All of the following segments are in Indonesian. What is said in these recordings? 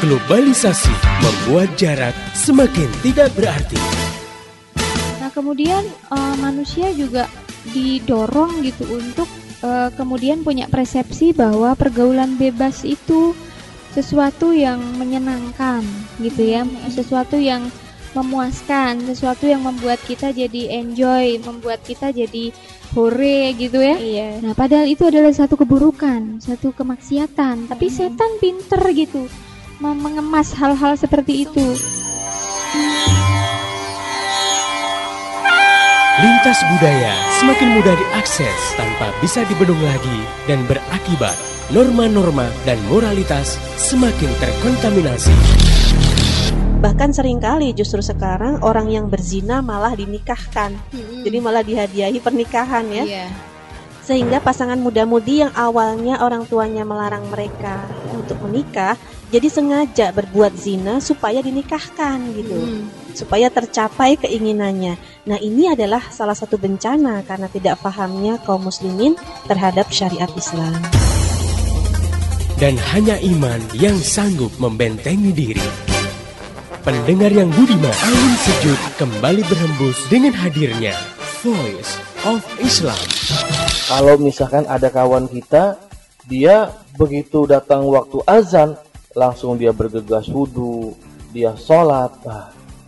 Globalisasi membuat jarak semakin tidak berarti. Nah, kemudian manusia juga didorong gitu untuk kemudian punya persepsi bahwa pergaulan bebas itu sesuatu yang menyenangkan gitu ya, sesuatu yang memuaskan, sesuatu yang membuat kita jadi enjoy, membuat kita jadi hore gitu ya. Iya. Nah, padahal itu adalah satu keburukan, satu kemaksiatan. Tapi setan pinter gitu mengemas hal-hal seperti itu. Lintas budaya semakin mudah diakses tanpa bisa dibendung lagi dan berakibat norma-norma dan moralitas semakin terkontaminasi. Bahkan seringkali justru sekarang orang yang berzina malah dinikahkan. Jadi malah dihadiahi pernikahan ya. Iya. Sehingga pasangan muda-mudi yang awalnya orang tuanya melarang mereka untuk menikah, jadi sengaja berbuat zina supaya dinikahkan gitu. Supaya tercapai keinginannya. Nah, ini adalah salah satu bencana karena tidak pahamnya kaum muslimin terhadap syariat Islam. Dan hanya iman yang sanggup membentengi diri. Pendengar yang budiman, angin sejuk kembali berhembus dengan hadirnya Voice of Islam. Kalau misalkan ada kawan kita, dia begitu datang waktu azan, langsung dia bergegas wudu, dia sholat.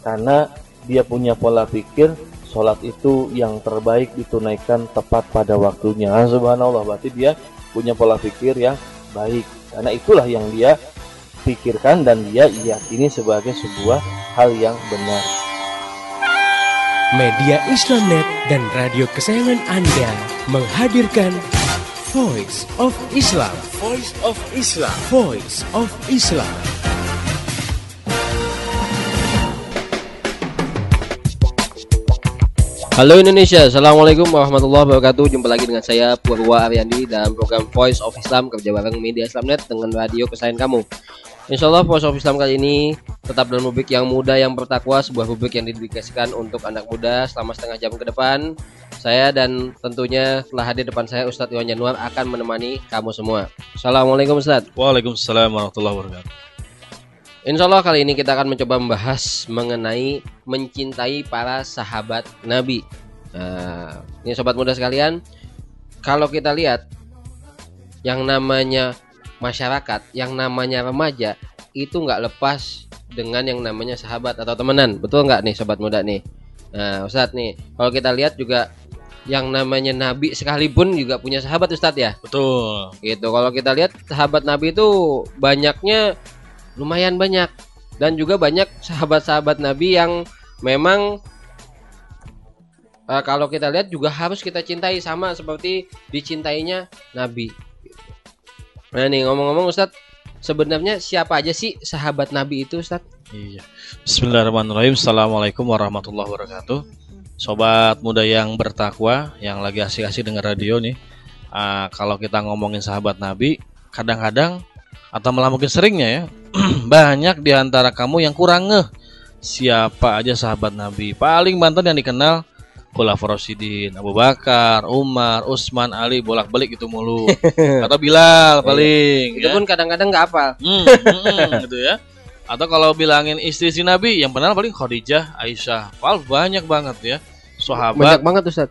Karena dia punya pola pikir, sholat itu yang terbaik ditunaikan tepat pada waktunya. Subhanallah, berarti dia punya pola pikir yang baik. Karena itulah yang dia pikirkan dan dia yakini sebagai sebuah hal yang benar. Media Islamnet dan radio kesayangan Anda menghadirkan Voice of Islam. Voice of Islam. Voice of Islam. Halo Indonesia, Assalamualaikum warahmatullahi wabarakatuh. Jumpa lagi dengan saya Purwa Aryandi dalam program Voice of Islam, kerja bareng Media Islamnet dengan radio kesayangan kamu. Insya Allah Voice of Islam kali ini tetap dalam rubrik yang muda yang bertakwa, sebuah rubrik yang didedikasikan untuk anak muda selama setengah jam ke depan. Saya dan tentunya telah hadir depan saya Ustadz Iwan Januar akan menemani kamu semua. Assalamualaikum Ustadz. Waalaikumsalam warahmatullahi wabarakatuh. Insya Allah kali ini kita akan mencoba membahas mengenai mencintai para sahabat Nabi. Nah, ini sobat muda sekalian, kalau kita lihat yang namanya masyarakat, yang namanya remaja itu nggak lepas dengan yang namanya sahabat atau temenan, betul nggak nih sobat muda nih? Nah Ustadz nih, kalau kita lihat juga yang namanya Nabi sekalipun juga punya sahabat Ustadz ya? Betul. Gitu. Kalau kita lihat sahabat Nabi itu banyaknya, lumayan banyak, dan juga banyak sahabat-sahabat Nabi yang memang kalau kita lihat juga harus kita cintai sama seperti dicintainya Nabi. Nah nih ngomong-ngomong Ustadz, sebenarnya siapa aja sih sahabat Nabi itu Ustadz? Iya. Bismillahirrahmanirrahim. Assalamualaikum warahmatullahi wabarakatuh. Sobat muda yang bertakwa, yang lagi asik-asik denger radio nih. Kalau kita ngomongin sahabat Nabi, kadang-kadang atau malah mungkin seringnya ya, banyak di antara kamu yang kurang ngeh siapa aja sahabat Nabi. Paling banten yang dikenal Khulafaur Rasyidin, Abu Bakar, Umar, Utsman, Ali, bolak-balik itu mulu. Atau Bilal paling. Itu pun kadang-kadang nggak hafal. Gitu ya. Atau kalau bilangin istri Nabi, yang benar paling Khadijah, Aisyah. Banyak banget ya sahabat. Banyak banget Ustaz.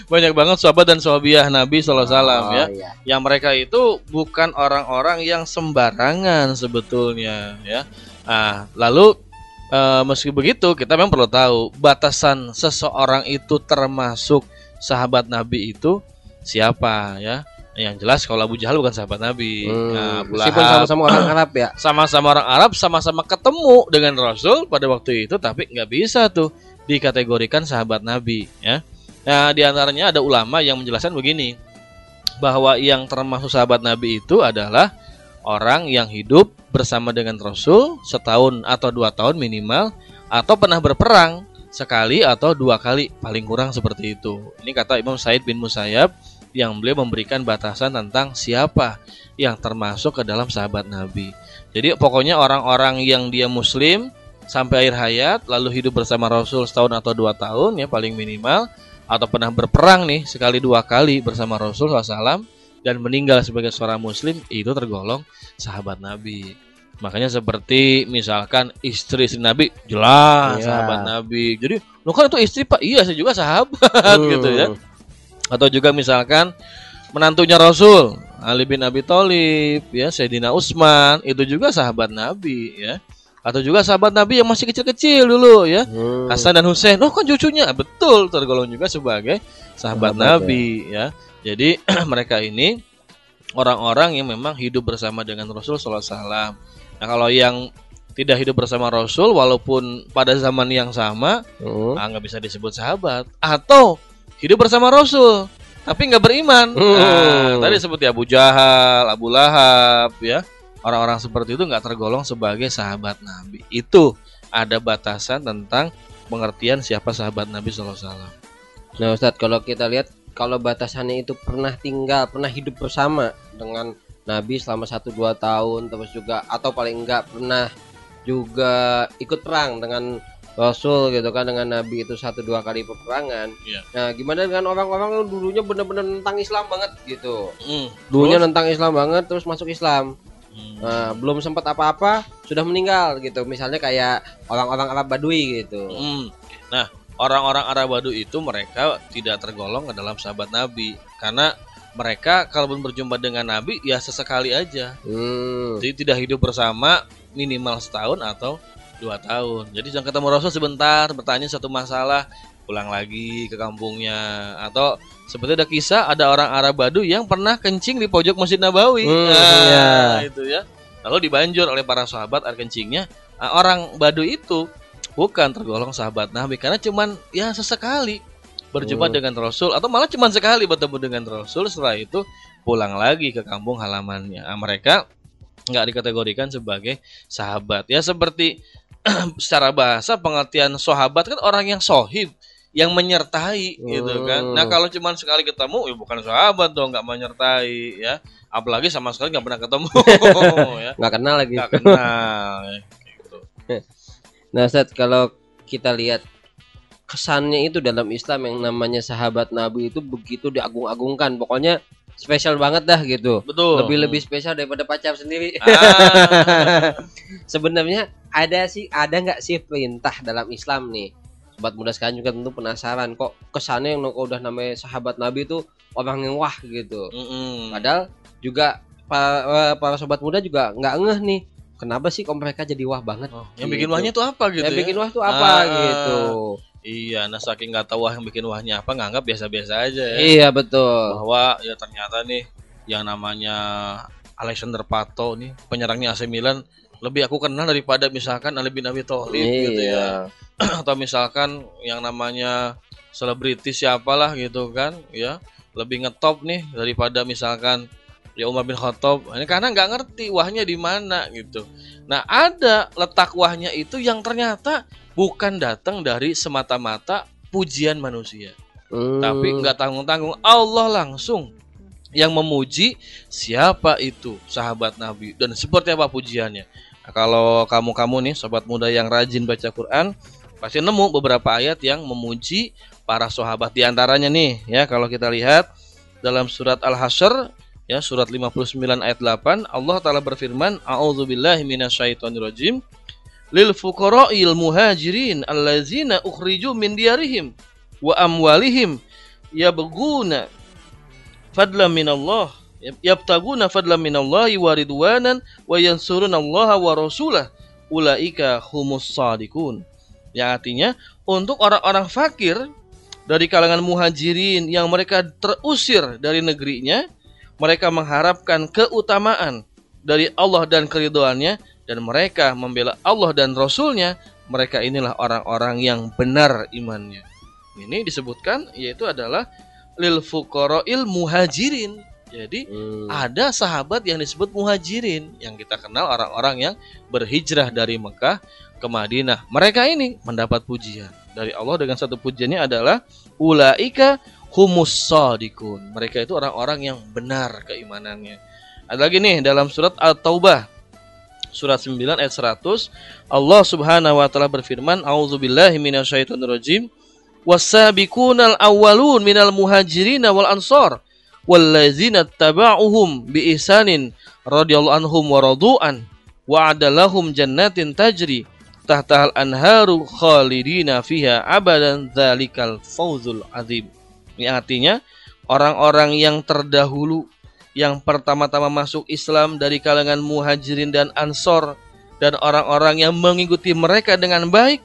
Banyak banget sahabat dan sahabiah Nabi sallallahu alaihi wasallam ya. Iya. Yang mereka itu bukan orang-orang yang sembarangan sebetulnya ya. Lalu meski begitu kita memang perlu tahu batasan seseorang itu termasuk sahabat Nabi itu siapa ya. Yang jelas kalau Abu Jahal bukan sahabat Nabi. Meskipun sama-sama orang Arab ya. Sama-sama orang Arab, sama-sama ketemu dengan Rasul pada waktu itu, tapi nggak bisa tuh dikategorikan sahabat Nabi ya. Nah di antaranya ada ulama yang menjelaskan begini, bahwa yang termasuk sahabat Nabi itu adalah orang yang hidup bersama dengan Rasul setahun atau 2 tahun minimal, atau pernah berperang sekali atau 2 kali, paling kurang seperti itu. Ini kata Imam Sa'id bin Musayyab, yang beliau memberikan batasan tentang siapa yang termasuk ke dalam sahabat Nabi. Jadi pokoknya orang-orang yang dia muslim sampai akhir hayat, lalu hidup bersama Rasul setahun atau 2 tahun ya paling minimal, atau pernah berperang nih sekali 2 kali bersama Rasul SAW dan meninggal sebagai seorang muslim, itu tergolong sahabat Nabi. Makanya seperti misalkan istri Nabi jelas sahabat Nabi. Jadi, lo kan itu istri Pak, iya saya juga sahabat gitu ya. Atau juga misalkan menantunya Rasul, Ali bin Abi Thalib, ya Sayyidina Utsman, itu juga sahabat Nabi ya. Atau juga sahabat Nabi yang masih kecil-kecil dulu ya. Hasan dan Husain, kan cucunya, betul, tergolong juga sebagai sahabat Nabi ya. Jadi mereka ini orang-orang yang memang hidup bersama dengan Rasul sallallahu alaihi wasallam. Nah, kalau yang tidak hidup bersama Rasul walaupun pada zaman yang sama, nggak bisa disebut sahabat. Atau hidup bersama Rasul tapi nggak beriman. Tadi seperti Abu Jahal, Abu Lahab, ya, orang-orang seperti itu nggak tergolong sebagai sahabat Nabi. Itu ada batasan tentang pengertian siapa sahabat Nabi sallallahu alaihi wasallam. Nah, Ustadz, kalau kita lihat, kalau batasannya itu pernah hidup bersama dengan Nabi selama 1-2 tahun, terus juga atau paling enggak pernah juga ikut perang dengan Rasul gitu kan, dengan Nabi itu 1-2 kali peperangan. Nah, gimana dengan orang-orang yang dulunya benar-benar nentang Islam banget gitu? Dulunya nentang Islam banget terus masuk Islam. Nah, belum sempat apa-apa sudah meninggal gitu. Misalnya kayak orang-orang Arab Badui gitu. Nah, orang-orang Arab Badui itu mereka tidak tergolong ke dalam sahabat Nabi karena mereka kalaupun berjumpa dengan Nabi ya sesekali aja. Jadi tidak hidup bersama minimal setahun atau 2 tahun. Jadi jangan ketemu Rasul sebentar, bertanya satu masalah, pulang lagi ke kampungnya. Atau seperti ada kisah ada orang Arab Badui yang pernah kencing di pojok Masjid Nabawi. Itu ya. Lalu dibanjur oleh para sahabat air kencingnya. Orang Badui itu bukan tergolong sahabat Nabi karena cuman ya sesekali berjumpa dengan Rasul, atau malah cuma sekali bertemu dengan Rasul, setelah itu pulang lagi ke kampung halamannya. Mereka nggak dikategorikan sebagai sahabat. Ya seperti secara bahasa pengertian sahabat kan orang yang sohib, yang menyertai gitu kan. Nah kalau cuma sekali ketemu ya bukan sahabat dong, nggak menyertai ya. Apalagi sama sekali nggak pernah ketemu ya. Nggak kenal lagi. Nggak kenal gitu. Nah, Ustadz, kalau kita lihat kesannya itu dalam Islam yang namanya sahabat Nabi itu begitu diagung-agungkan, pokoknya spesial banget dah gitu. Betul. Lebih spesial daripada pacar sendiri. Sebenarnya ada nggak sih perintah dalam Islam nih? Sobat muda sekalian juga tentu penasaran, kok kesannya yang udah namanya sahabat Nabi itu orang yang wah gitu. Padahal juga para sobat muda juga nggak ngeh nih, kenapa sih kok mereka jadi wah banget? Yang bikin wahnya tuh apa gitu? Yang bikin wah tuh apa gitu? Iya, nah saking nggak tahu yang bikin wahnya apa, nganggap biasa-biasa aja ya. Iya betul. Bahwa ya ternyata nih yang namanya Alexander Pato nih, penyerangnya AC Milan, lebih aku kenal daripada misalkan Ali bin Abi Thalib gitu ya. Atau misalkan yang namanya selebriti siapalah gitu kan, ya lebih ngetop nih daripada misalkan ya Umar bin Khattab. Ini karena nggak ngerti wahnya di mana gitu. Nah ada letak wahnya itu yang ternyata bukan datang dari semata-mata pujian manusia, tapi nggak tanggung-tanggung Allah langsung yang memuji siapa itu sahabat Nabi dan seperti apa pujiannya. Nah, kalau kamu nih sobat muda yang rajin baca Quran, pasti nemu beberapa ayat yang memuji para sahabat. Di antaranya nih ya, kalau kita lihat dalam surat Al-Hasyr ya, surat 59 ayat 8, Allah Ta'ala berfirman, a'udzubillahi minasyaitonirrajim, lil fuqara'il muhajirin allazina ukhriju min diyarihim wa amwalihim yabghuna fadlan minallah yabtaguna fadlan minallahi wa ridwanan wa yansurunallaha wa rasulah ulaika humus shadiqun. Yang artinya untuk orang-orang fakir dari kalangan muhajirin yang mereka terusir dari negerinya, mereka mengharapkan keutamaan dari Allah dan keridhaannya, dan mereka membela Allah dan Rasulnya, mereka inilah orang-orang yang benar imannya. Ini disebutkan yaitu adalah lil fuqara'il muhajirin. Jadi ada sahabat yang disebut muhajirin, yang kita kenal orang-orang yang berhijrah dari Mekah ke Madinah. Mereka ini mendapat pujian dari Allah dengan satu pujiannya adalah ulaika humus shadiqun. Mereka itu orang-orang yang benar keimanannya. Ada lagi nih dalam surat At-Taubah surat 9 ayat 100, Allah Subhanahu wa taala berfirman, a'udzubillahi minasyaitonirrajim, was-sabiqunal awwalun minal muhajirin wal ansar wallazina tabauhum bi ihsanin radhiyallahu anhum wa radu'an wa'adalahum jannatin tajri tahtahal anharu khalidina fiha abadan dzalikal fawzul azim. Ini artinya orang-orang yang terdahulu yang pertama-tama masuk Islam dari kalangan muhajirin dan ansor dan orang-orang yang mengikuti mereka dengan baik,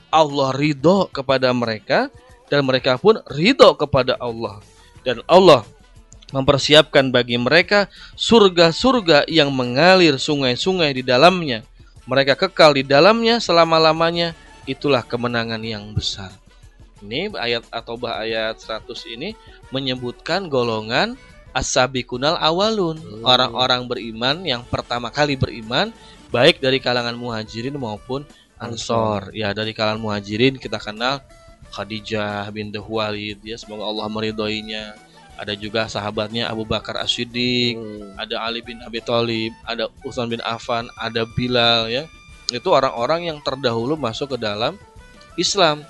Allah ridho kepada mereka dan mereka pun ridho kepada Allah. Dan Allah mempersiapkan bagi mereka surga-surga yang mengalir sungai-sungai di dalamnya. Mereka kekal di dalamnya selama-lamanya. Itulah kemenangan yang besar. Ini ayat At-Taubah ayat 100 ini menyebutkan golongan as-sabiqunal awalun, orang-orang beriman yang pertama kali beriman, baik dari kalangan muhajirin maupun ansor. Ya, dari kalangan muhajirin kita kenal Khadijah binti Khuwailid, ya, semoga Allah meridhoinya. Ada juga sahabatnya Abu Bakar As-Siddiq, ada Ali bin Abi Thalib, ada Utsman bin Affan, ada Bilal, ya. Itu orang-orang yang terdahulu masuk ke dalam Islam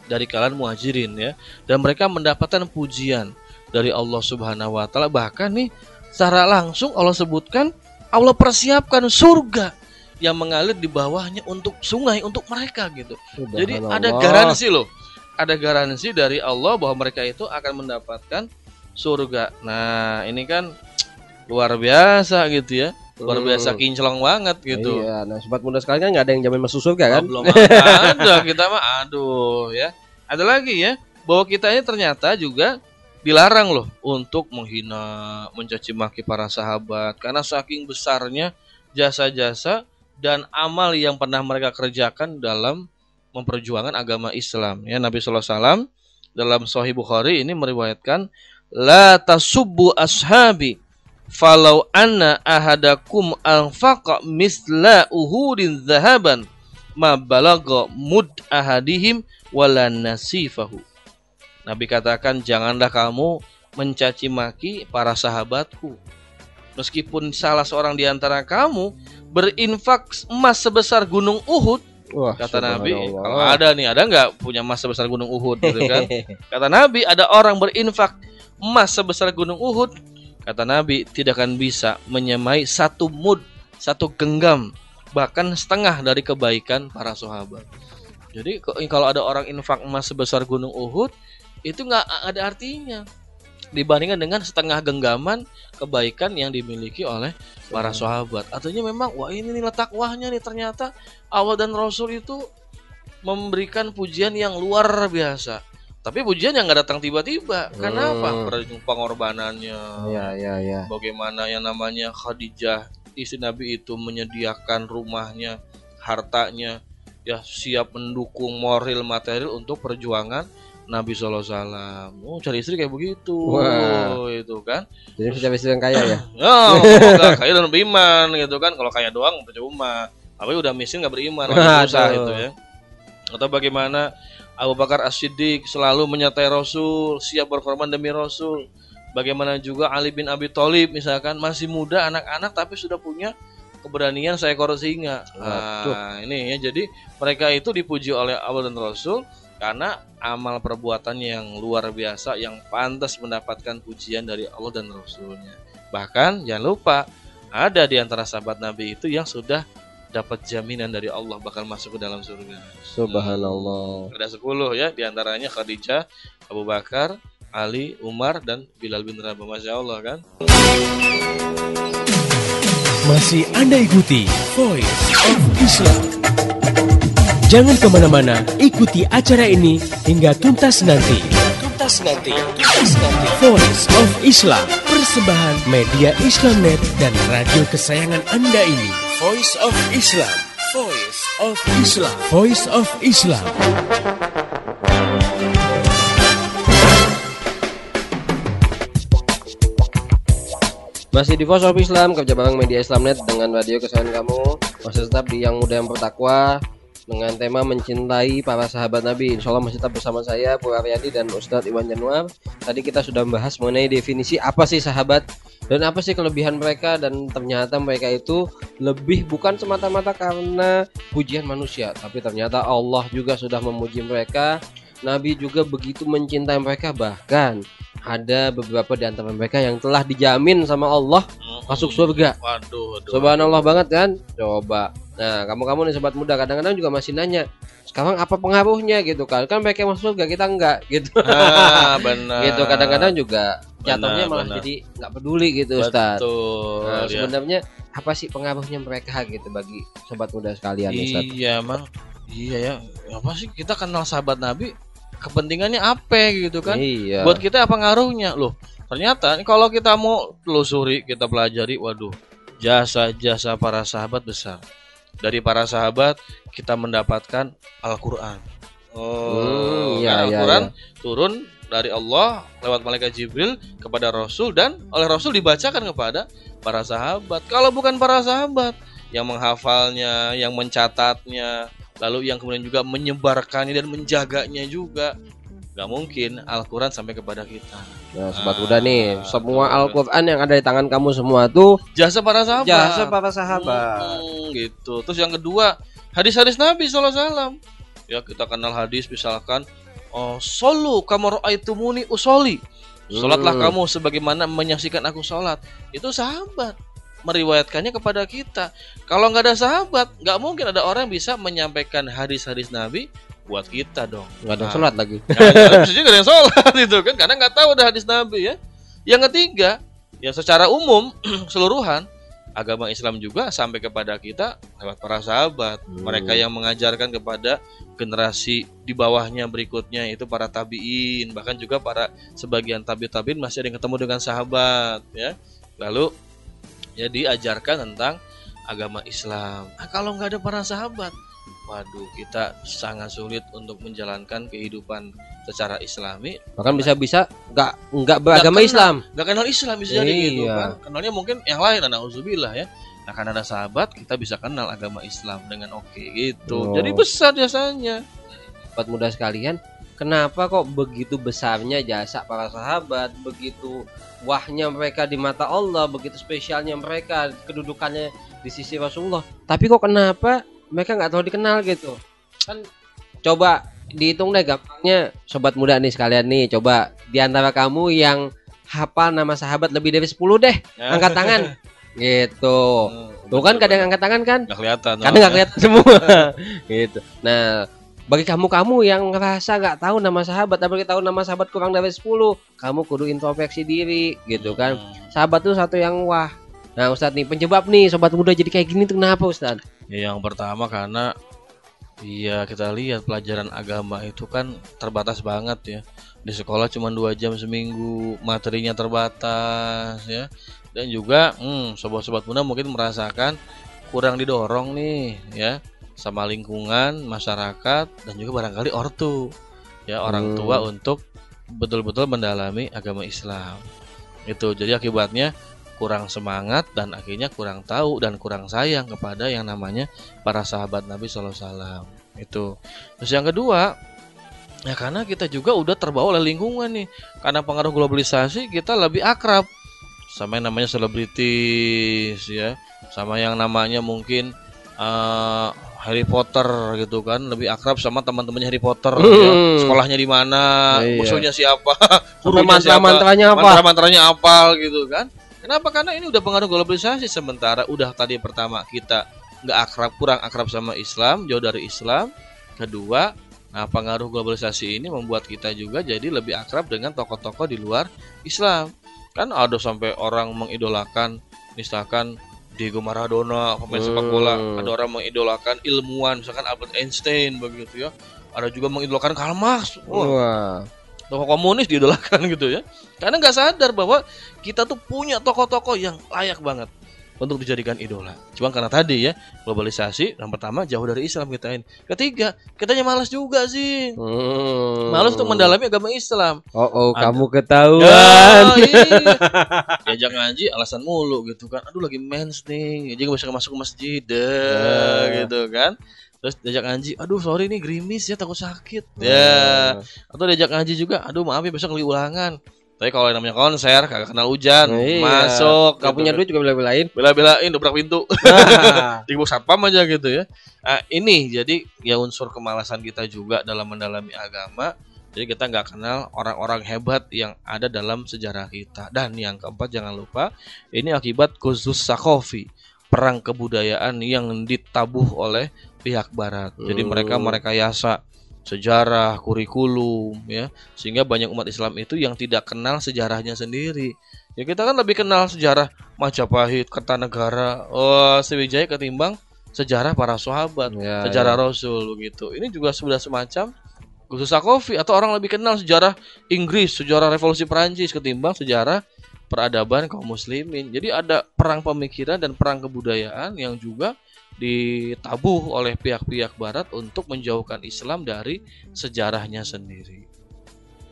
dari kalangan muhajirin, ya. Dan mereka mendapatkan pujian dari Allah Subhanahu wa taala. Bahkan nih secara langsung Allah sebutkan Allah persiapkan surga yang mengalir di bawahnya untuk sungai untuk mereka gitu. Jadi ada garansi loh. Ada garansi dari Allah bahwa mereka itu akan mendapatkan surga. Nah, ini kan luar biasa gitu ya. Luar biasa kinclong banget gitu. Iya, nah sobat muda sekalian kan nggak ada yang jamin masuk surga kan? Belum ada, kita mah aduh ya. Ada lagi ya, bahwa kita ini ternyata juga dilarang loh untuk menghina, mencaci maki para sahabat karena saking besarnya jasa-jasa dan amal yang pernah mereka kerjakan dalam memperjuangkan agama Islam. Ya, Nabi sallallahu alaihi wasallam dalam Sahih Bukhari ini meriwayatkan, la tasubbu ashabi falau anna ahadakum anfaqa misla uhudin zahaban ma balagha mud ahadihim wala nasifahu. Nabi katakan, janganlah kamu mencaci maki para sahabatku. Meskipun salah seorang di antara kamu berinfak emas sebesar gunung Uhud. Wah, kata Nabi, kalau ada nih, ada nggak punya emas sebesar gunung Uhud gitu kan? Kata Nabi, ada orang berinfak emas sebesar gunung Uhud. Kata Nabi, tidak akan bisa menyamai satu mud, satu genggam, bahkan setengah dari kebaikan para sahabat. Jadi kalau ada orang infak emas sebesar gunung Uhud, itu nggak ada artinya dibandingkan dengan setengah genggaman kebaikan yang dimiliki oleh para sahabat. Artinya memang wah ini nih letak wahnya nih, ternyata Allah dan Rasul itu memberikan pujian yang luar biasa. Tapi pujian yang nggak datang tiba-tiba. Karena apa? Pengorbanannya. Ya. Bagaimana yang namanya Khadijah, istri Nabi itu menyediakan rumahnya, hartanya, ya siap mendukung moral material untuk perjuangan Nabi SAW. Cari istri kayak begitu. Wah. Itu kan. Jadi cari istri yang kaya ya? Enggak, kaya dan beriman gitu kan. Kalau kaya doang percuma. Tapi udah miskin gak beriman, susah itu ya. Atau bagaimana Abu Bakar As-Siddiq selalu menyertai Rasul, siap berkorban demi Rasul. Bagaimana juga Ali bin Abi Thalib misalkan masih muda, anak-anak tapi sudah punya keberanian seekor singa. Nah, ini ya, jadi mereka itu dipuji oleh Allah dan Rasul karena amal perbuatannya yang luar biasa, yang pantas mendapatkan pujian dari Allah dan Rasulnya. Bahkan jangan lupa ada di antara sahabat Nabi itu yang sudah dapat jaminan dari Allah bakal masuk ke dalam surga. Subhanallah. Ada 10 ya, di antaranya Khadijah, Abu Bakar, Ali, Umar, dan Bilal bin Rabah. Masya Allah kan. Masih Anda ikuti Voice of Islam. Jangan kemana-mana, ikuti acara ini hingga tuntas nanti. Voice of Islam, persembahan media Islamnet dan radio kesayangan Anda ini. Voice of Islam, Voice of Islam, Voice of Islam. Masih di Voice of Islam, kerja bareng media Islamnet dengan radio kesayangan kamu. Masih tetap di Yang Muda Yang Bertakwa dengan tema mencintai para sahabat Nabi. Insya Allah masih tetap bersama saya, Pura Aryadi dan Ustadz Iwan Januar. Tadi kita sudah membahas mengenai definisi apa sih sahabat dan apa sih kelebihan mereka, dan ternyata mereka itu lebih bukan semata-mata karena pujian manusia, tapi ternyata Allah juga sudah memuji mereka. Nabi juga begitu mencintai mereka, bahkan ada beberapa di antara mereka yang telah dijamin sama Allah masuk surga. Waduh. Subhanallah banget kan? Coba. Nah, kamu-kamu nih sobat muda kadang-kadang juga masih nanya, sekarang apa pengaruhnya gitu kan? Kan mereka masuk surga, kita enggak gitu. Benar. Gitu kadang-kadang juga jatuhnya malah benar. jadi nggak peduli gitu, Ustaz. Betul. Nah, Ya. sebenarnya apa sih pengaruhnya mereka gitu bagi sobat muda sekalian, Ustaz? Iya, emang. Iya ya. Apa sih kita kenal sahabat Nabi? Kepentingannya apa gitu kan? Iya. Buat kita apa ngaruhnya? Loh, ternyata kalau kita mau telusuri, kita pelajari, waduh, jasa-jasa para sahabat besar. Dari para sahabat kita mendapatkan Al-Qur'an. Iya, Al-Qur'an turun dari Allah lewat malaikat Jibril kepada Rasul dan oleh Rasul dibacakan kepada para sahabat. Kalau bukan para sahabat yang menghafalnya, yang mencatatnya, lalu yang kemudian juga menyebarkannya dan menjaganya juga, nggak mungkin Al-Quran sampai kepada kita. Nah, sobat muda nih, semua Al-Quran yang ada di tangan kamu semua tuh Jasa para sahabat. jasa para sahabat. Gitu. Terus yang kedua, hadis-hadis Nabi SAW. Ya, kita kenal hadis misalkan, "Shollu kama ra'aitumuni usolli." Salatlah kamu sebagaimana menyaksikan aku salat. Itu sahabat meriwayatkannya kepada kita. Kalau nggak ada sahabat, nggak mungkin ada orang yang bisa menyampaikan hadis-hadis Nabi buat kita dong. Nggak ada sholat lagi. Bisa juga ada yang sholat itu kan, karena nggak tahu ada hadis Nabi ya. Yang ketiga, ya secara umum keseluruhan agama Islam juga sampai kepada kita lewat para sahabat. Mereka yang mengajarkan kepada generasi di bawahnya berikutnya, itu para tabiin, bahkan juga para sebagian tabiin masih ada yang ketemu dengan sahabat ya. Lalu ya diajarkan tentang agama Islam. Nah, kalau nggak ada para sahabat, waduh, kita sangat sulit untuk menjalankan kehidupan secara Islami. Bahkan bisa-bisa nggak beragama Islam. Nggak kenal Islam bisa jadi gitu Iya. kan. Kenalnya mungkin yang lain, na'udzubillah ya. Nah, karena ada sahabat, kita bisa kenal agama Islam dengan oke gitu. Oh. Jadi besar jasanya. Sobat muda sekalian, kenapa kok begitu besarnya jasa para sahabat, begitu wahnya mereka di mata Allah, begitu spesialnya mereka, kedudukannya di sisi Rasulullah. Tapi kok kenapa mereka nggak terlalu dikenal gitu? Kan coba dihitung deh gampangnya, sobat muda nih sekalian nih, coba di antara kamu yang hafal nama sahabat lebih dari 10 deh, angkat tangan. Gitu. Tuh kan kadang angkat tangan kan? Nggak kelihatan. Karena nggak kelihatan semua. Gitu. Nah, bagi kamu yang ngerasa nggak tahu nama sahabat, apalagi tahu nama sahabat kurang dari 10, kamu kudu introspeksi diri gitu kan. Sahabat tuh satu yang wah. Nah, Ustadz nih, penyebab nih sobat muda jadi kayak gini tuh kenapa, Ustadz? Ya, yang pertama karena iya, kita lihat pelajaran agama itu kan terbatas banget ya. Di sekolah cuma 2 jam seminggu, materinya terbatas ya. Dan juga sobat-sobat muda mungkin merasakan kurang didorong nih ya sama lingkungan, masyarakat, dan juga barangkali ortu ya, orang tua untuk betul-betul mendalami agama Islam. Itu jadi akibatnya kurang semangat dan akhirnya kurang tahu dan kurang sayang kepada yang namanya para sahabat Nabi SAW. Itu. Terus yang kedua, ya karena kita juga udah terbawa oleh lingkungan nih. Karena pengaruh globalisasi, kita lebih akrab sama yang namanya selebritis ya, sama yang namanya mungkin Harry Potter gitu kan, lebih akrab sama teman-temannya Harry Potter ya. Sekolahnya di mana, musuhnya siapa, gurunya siapa, mantra-mantranya apa gitu kan. Kenapa? Karena ini udah pengaruh globalisasi. Sementara udah tadi pertama kita nggak akrab, kurang akrab sama Islam, jauh dari Islam. Kedua, nah pengaruh globalisasi ini membuat kita juga jadi lebih akrab dengan tokoh-tokoh di luar Islam. Kan ada sampai orang mengidolakan misalkan Diego Maradona, pemain sepak bola. Ada orang mengidolakan ilmuwan misalkan Albert Einstein begitu ya. Ada juga mengidolakan Karl Marx. Wah. Tokoh komunis diidolakan gitu ya. Karena nggak sadar bahwa kita tuh punya tokoh-tokoh yang layak banget untuk dijadikan idola. Cuma karena tadi ya globalisasi, yang pertama jauh dari Islam kita ini. Ketiga, kitanya malas juga sih. Malas untuk mendalami agama Islam. Kamu ketahuan. Iya. Diajak ngaji alasan mulu gitu kan. Aduh lagi mens nih, jadi nggak bisa masuk ke masjid gitu kan. Terus diajak ngaji, aduh sorry nih gerimis ya, takut sakit ya. Atau diajak ngaji juga, aduh maaf ya besok lagi ulangan. Tapi kalau yang namanya konser kagak kenal hujan, masuk. Gak punya duit juga bela-belain dobrak pintu. Di bawah satpam aja gitu ya. Ini jadi ya unsur kemalasan kita juga dalam mendalami agama. Jadi kita nggak kenal orang-orang hebat yang ada dalam sejarah kita. Dan yang keempat, jangan lupa, ini akibat Ghuzus Saqafi, perang kebudayaan yang ditabuh oleh pihak Barat. Jadi mereka merekayasa sejarah, kurikulum, ya, sehingga banyak umat Islam itu yang tidak kenal sejarahnya sendiri. Ya kita kan lebih kenal sejarah Majapahit, Kertanegara, Sriwijaya ketimbang sejarah para sahabat, sejarah Rasul begitu. Ini juga sudah semacam Ghuzus Saqafi, atau orang lebih kenal sejarah Inggris, sejarah revolusi Perancis ketimbang sejarah peradaban kaum muslimin. Jadi ada perang pemikiran dan perang kebudayaan yang juga ditabuh oleh pihak-pihak Barat untuk menjauhkan Islam dari sejarahnya sendiri.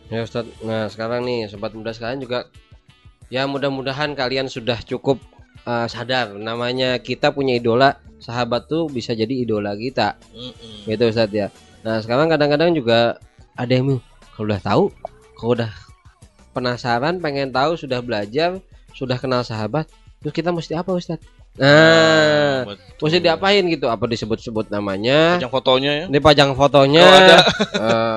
Ya Ustaz, nah sekarang nih sobat muda sekalian juga, ya mudah-mudahan kalian sudah cukup sadar, namanya kita punya idola, sahabat tuh bisa jadi idola kita, gitu Ustaz ya. Nah sekarang kadang-kadang juga ada yang kalau udah tahu, kalau udah penasaran, pengen tahu, sudah belajar, sudah kenal sahabat, terus kita mesti apa Ustaz? Nah, mesti diapain gitu? Apa disebut-sebut namanya? Pajang fotonya ya? Dipajang fotonya,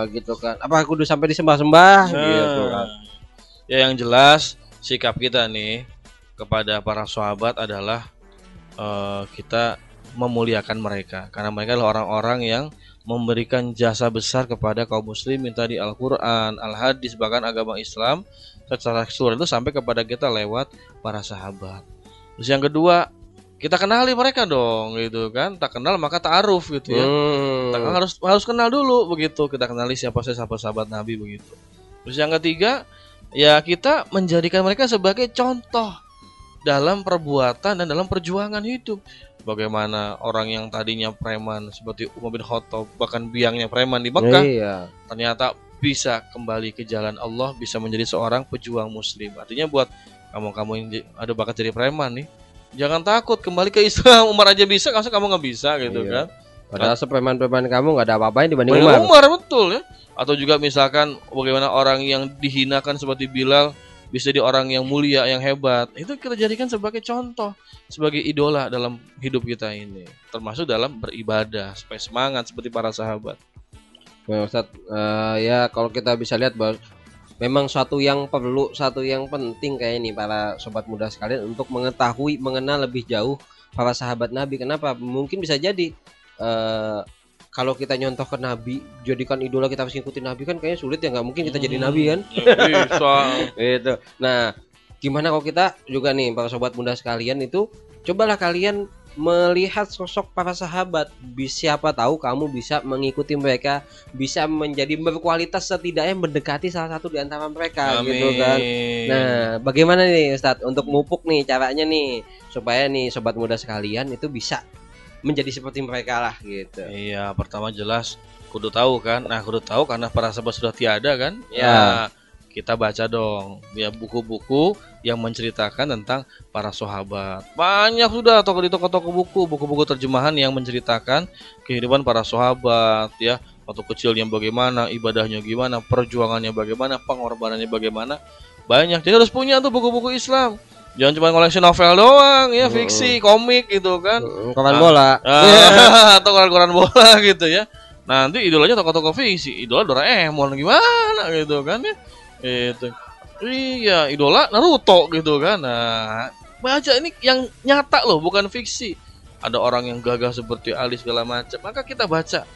gitu kan? Apa kudu sampai disembah-sembah? Gitu kan? Ya yang jelas sikap kita nih kepada para sahabat adalah kita memuliakan mereka, karena mereka adalah orang-orang yang memberikan jasa besar kepada kaum muslimin tadi, Al-Quran, Al-Hadis, bahkan agama Islam secara keseluruhan itu sampai kepada kita lewat para sahabat. Terus yang kedua, kita kenali mereka dong, gitu kan? Tak kenal maka ta'aruf gitu ya. Kita kan harus kenal dulu begitu. Kita kenali siapa sahabat Nabi begitu. Terus yang ketiga, ya kita menjadikan mereka sebagai contoh dalam perbuatan dan dalam perjuangan hidup. Bagaimana orang yang tadinya preman seperti Umar bin Khattab, bahkan biangnya preman di Mekah, ternyata bisa kembali ke jalan Allah, bisa menjadi seorang pejuang muslim. Artinya buat kamu yang ada bakat jadi preman nih, jangan takut kembali ke Islam. Umar aja bisa, masa kamu nggak bisa gitu kan? Padahal sepreman-preman kamu nggak ada apa-apain dibanding Umar. Betul ya. Atau juga misalkan bagaimana orang yang dihinakan seperti Bilal bisa jadi orang yang mulia, yang hebat. Itu kita jadikan sebagai contoh, sebagai idola dalam hidup kita ini, termasuk dalam beribadah supaya semangat seperti para sahabat. Nah, Ustaz, ya kalau kita bisa lihat bahwa memang satu yang perlu, satu yang penting kayak ini para sobat muda sekalian untuk mengetahui, mengenal lebih jauh para sahabat Nabi. Kenapa? Mungkin bisa jadi kalau kita nyontoh ke Nabi, jadikan idola, kita harus ngikutin Nabi, kan kayaknya sulit ya, nggak mungkin kita jadi Nabi kan? Bisa. Gitu. Nah, gimana kalau kita juga nih para sobat muda sekalian itu, cobalah kalian melihat sosok para sahabat, siapa tahu kamu bisa mengikuti mereka, bisa menjadi berkualitas, setidaknya mendekati salah satu di antara mereka. Amin. Gitu kan. Nah, bagaimana nih Ustadz untuk mupuk nih caranya nih supaya nih sobat muda sekalian itu bisa menjadi seperti mereka lah gitu. Iya, pertama jelas kudu tahu kan. Nah, kudu tahu karena para sahabat sudah tiada kan. Ya. Nah, kita baca dong ya buku-buku yang menceritakan tentang para sahabat. Banyak sudah toko-toko buku-buku terjemahan yang menceritakan kehidupan para sahabat ya. Waktu kecilnya bagaimana, ibadahnya gimana, perjuangannya bagaimana, pengorbanannya bagaimana. Banyak. Jadi harus punya tuh buku-buku Islam. Jangan cuma koleksi novel doang ya, fiksi, komik gitu kan. Koran bola. Atau koran bola gitu ya. Nanti idolanya toko-toko fiksi, idola Doraemon gimana gitu kan ya. Itu. Iya, idola Naruto gitu kan. Nah, baca ini yang nyata loh, bukan fiksi. Ada orang yang gagah seperti Ali segala macam. Maka kita baca,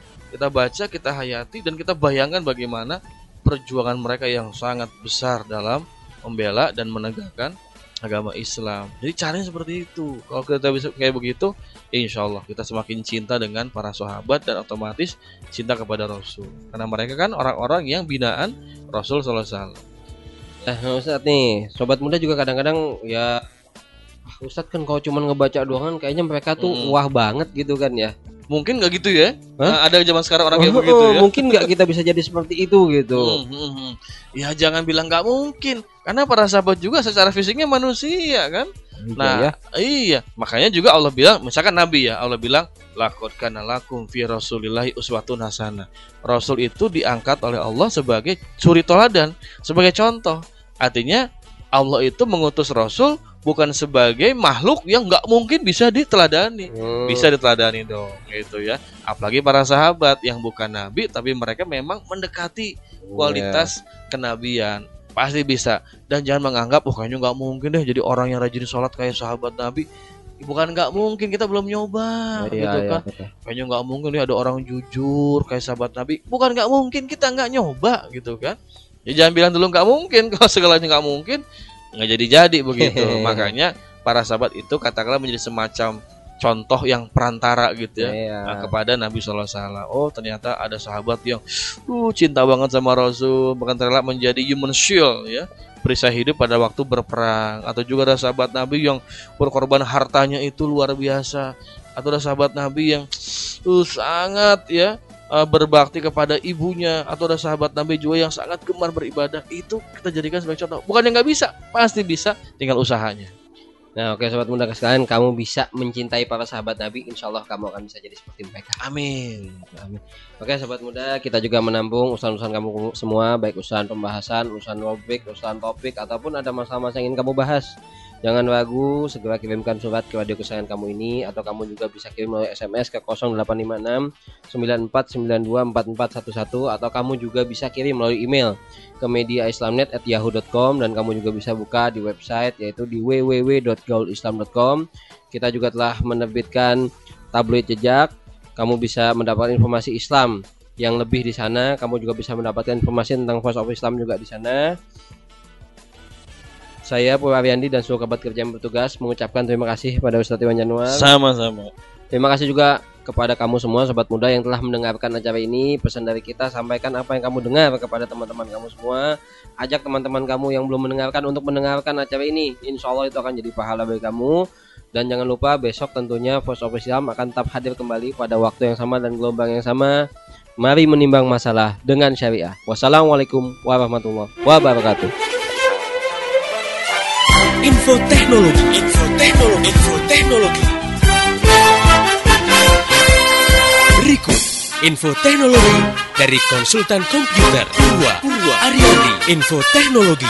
kita hayati, dan kita bayangkan bagaimana perjuangan mereka yang sangat besar dalam membela dan menegakkan agama Islam. Jadi caranya seperti itu. Kalau kita bisa kayak begitu, insya Allah kita semakin cinta dengan para sahabat dan otomatis cinta kepada Rasul. Karena mereka kan orang-orang yang binaan Rasul SAW. Ustadz nih, sobat muda juga kadang-kadang ya, Ustadz kan kalau cuma ngebaca doang kan kayaknya mereka tuh wah banget gitu kan ya. Mungkin nggak gitu ya? Nah, ada zaman sekarang orang kayak begitu ya. Mungkin nggak kita bisa jadi seperti itu gitu. Ya jangan bilang nggak mungkin, karena para sahabat juga secara fisiknya manusia kan. Nah, iya, makanya juga Allah bilang, misalkan Nabi ya, Allah bilang, laqad kana lakum fi rasulillahi uswatun hasanah. Rasul itu diangkat oleh Allah sebagai suri toladan, sebagai contoh. Artinya Allah itu mengutus Rasul bukan sebagai makhluk yang nggak mungkin bisa diteladani. Bisa diteladani dong, gitu ya. Apalagi para sahabat yang bukan nabi tapi mereka memang mendekati kualitas kenabian. Pasti bisa. Dan jangan menganggap kayaknya nggak mungkin deh jadi orang yang rajin sholat kayak sahabat Nabi. Bukan nggak mungkin, kita belum nyoba, gitu kan. Kayaknya nggak mungkin nih ada orang jujur kayak sahabat Nabi. Bukan nggak mungkin, kita nggak nyoba, gitu kan. Ya jangan bilang dulu nggak mungkin. Kalau segalanya nggak mungkin, nggak jadi begitu. Makanya para sahabat itu katakanlah menjadi semacam contoh yang perantara gitu ya, kepada Nabi SAW. Oh ternyata ada sahabat yang cinta banget sama Rasul, bahkan rela menjadi human shield ya, perisai hidup pada waktu berperang. Atau juga ada sahabat Nabi yang berkorban hartanya itu luar biasa. Atau ada sahabat Nabi yang sangat ya berbakti kepada ibunya. Atau ada sahabat Nabi juga yang sangat gemar beribadah. Itu kita jadikan sebagai contoh. Bukan yang nggak bisa, pasti bisa, tinggal usahanya. Nah oke sobat muda sekalian, kamu bisa mencintai para sahabat Nabi, insya Allah kamu akan bisa jadi seperti mereka. Amin. Oke sobat muda, kita juga menampung urusan-urusan kamu semua, baik urusan pembahasan, urusan topik, ataupun ada masalah-masalah yang ingin kamu bahas. Jangan ragu, segera kirimkan surat ke radio kesayangan kamu ini, atau kamu juga bisa kirim melalui SMS ke 0856 9492 4411, atau kamu juga bisa kirim melalui email ke mediaislamnet@yahoo.com, dan kamu juga bisa buka di website yaitu di www.gaulislam.com. Kita juga telah menerbitkan tabloid jejak. Kamu bisa mendapatkan informasi Islam yang lebih di sana. Kamu juga bisa mendapatkan informasi tentang Voice of Islam juga di sana. Saya Purwariandi dan seluruh kerabat kerja yang bertugas mengucapkan terima kasih pada Ustadz Iwan Januar. Sama-sama. Terima kasih juga kepada kamu semua sobat muda yang telah mendengarkan acara ini. Pesan dari kita, sampaikan apa yang kamu dengar kepada teman-teman kamu semua. Ajak teman-teman kamu yang belum mendengarkan untuk mendengarkan acara ini. Insya Allah itu akan jadi pahala bagi kamu. Dan jangan lupa besok tentunya Voice of Islam akan tetap hadir kembali pada waktu yang sama dan gelombang yang sama. Mari menimbang masalah dengan syariah. Wassalamualaikum warahmatullahi wabarakatuh. Info teknologi. Berikut info teknologi dari konsultan komputer Purwa Ariandi. Info teknologi.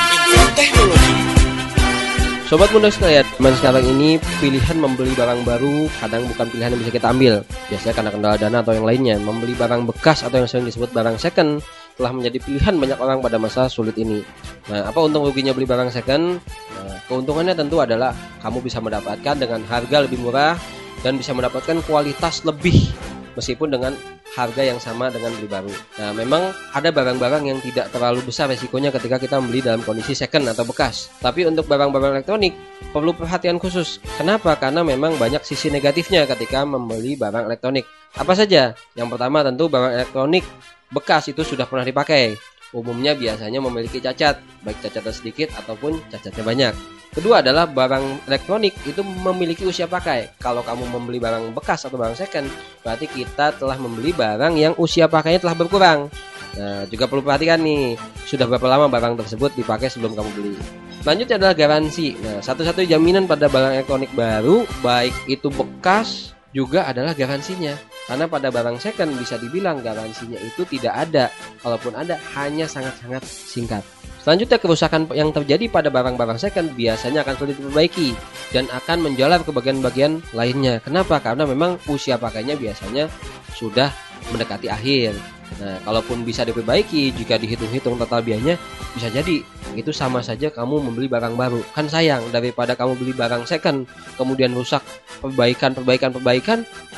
Sobat muda sekalian, zaman sekarang ini pilihan membeli barang baru kadang bukan pilihan yang bisa kita ambil. Biasanya karena kendala dana atau yang lainnya. Membeli barang bekas atau yang sering disebut barang second telah menjadi pilihan banyak orang pada masa sulit ini. Nah, apa untung ruginya beli barang second? Nah, keuntungannya tentu adalah kamu bisa mendapatkan dengan harga lebih murah dan bisa mendapatkan kualitas lebih meskipun dengan harga yang sama dengan beli baru. Nah, memang ada barang-barang yang tidak terlalu besar resikonya ketika kita membeli dalam kondisi second atau bekas. Tapi untuk barang-barang elektronik perlu perhatian khusus. Kenapa? Karena memang banyak sisi negatifnya ketika membeli barang elektronik. Apa saja? Yang pertama tentu barang elektronik bekas itu sudah pernah dipakai. Umumnya biasanya memiliki cacat, baik cacatnya sedikit ataupun cacatnya banyak. Kedua adalah barang elektronik itu memiliki usia pakai. Kalau kamu membeli barang bekas atau barang second, berarti kita telah membeli barang yang usia pakainya telah berkurang. Nah, juga perlu perhatikan nih, sudah berapa lama barang tersebut dipakai sebelum kamu beli. Selanjutnya adalah garansi. Nah, satu-satunya jaminan pada barang elektronik baru, baik itu bekas, juga adalah garansinya. Karena pada barang second bisa dibilang garansinya itu tidak ada. Kalaupun ada, hanya sangat-sangat singkat. Selanjutnya, kerusakan yang terjadi pada barang-barang second biasanya akan sulit diperbaiki dan akan menjalar ke bagian-bagian lainnya. Kenapa? Karena memang usia pakainya biasanya sudah mendekati akhir. Nah, kalaupun bisa diperbaiki, jika dihitung-hitung total biayanya, bisa jadi itu sama saja kamu membeli barang baru. Kan sayang, daripada kamu beli barang second kemudian rusak, perbaikan,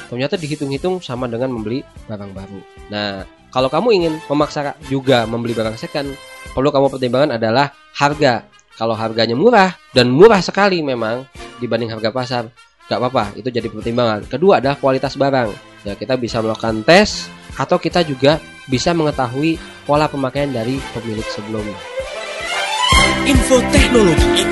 ternyata dihitung-hitung sama dengan membeli barang baru. Nah, kalau kamu ingin memaksa juga membeli barang second, perlu kamu pertimbangkan adalah harga. Kalau harganya murah dan murah sekali memang dibanding harga pasar, gak apa-apa, itu jadi pertimbangan. Kedua adalah kualitas barang. Ya, kita bisa melakukan tes atau kita juga bisa mengetahui pola pemakaian dari pemilik sebelumnya. Info teknologi.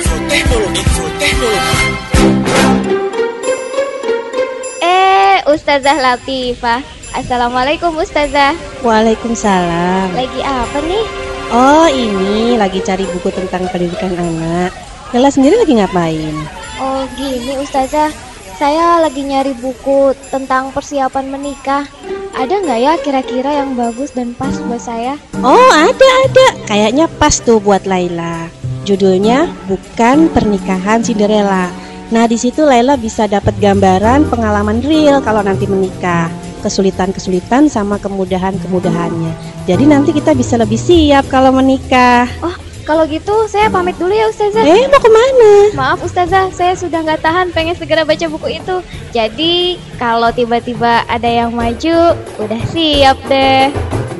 Ustazah Latifah. Assalamualaikum Ustazah. Waalaikumsalam. Lagi apa nih? Oh, ini lagi cari buku tentang pendidikan anak. Lala sendiri lagi ngapain? Oh gini Ustazah, saya lagi nyari buku tentang persiapan menikah. Ada nggak ya kira-kira yang bagus dan pas buat saya? Oh, ada. Kayaknya pas tuh buat Laila. Judulnya Bukan Pernikahan Cinderella. Nah, di situ Laila bisa dapat gambaran pengalaman real kalau nanti menikah, kesulitan-kesulitan sama kemudahan-kemudahannya. Jadi nanti kita bisa lebih siap kalau menikah. Oh, kalau gitu saya pamit dulu ya Ustazah. Mau kemana? Maaf Ustazah, saya sudah nggak tahan pengen segera baca buku itu. Jadi kalau tiba-tiba ada yang maju, udah siap deh.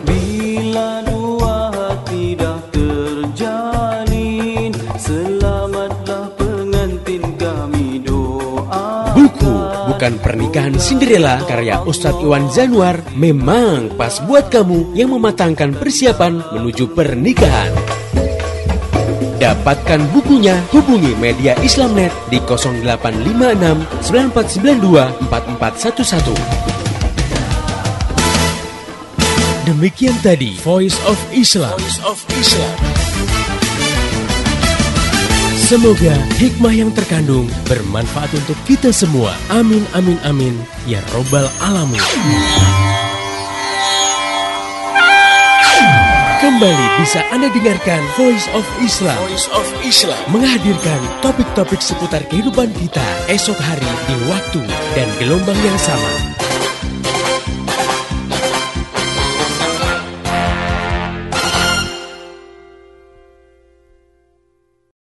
Bila dua hati dah terjalin, selamatlah pengantin kami doa. Buku Bukan Pernikahan Cinderella karya Ustadz Iwan Zanwar memang pas buat kamu yang mematangkan persiapan menuju pernikahan. Dapatkan bukunya, hubungi media Islamnet di 0856 9492 4411. Demikian tadi Voice of Islam. Semoga hikmah yang terkandung bermanfaat untuk kita semua. Amin amin amin ya robbal alamin. Kembali bisa Anda dengarkan Voice of Islam. Menghadirkan topik-topik seputar kehidupan kita esok hari di waktu dan gelombang yang sama.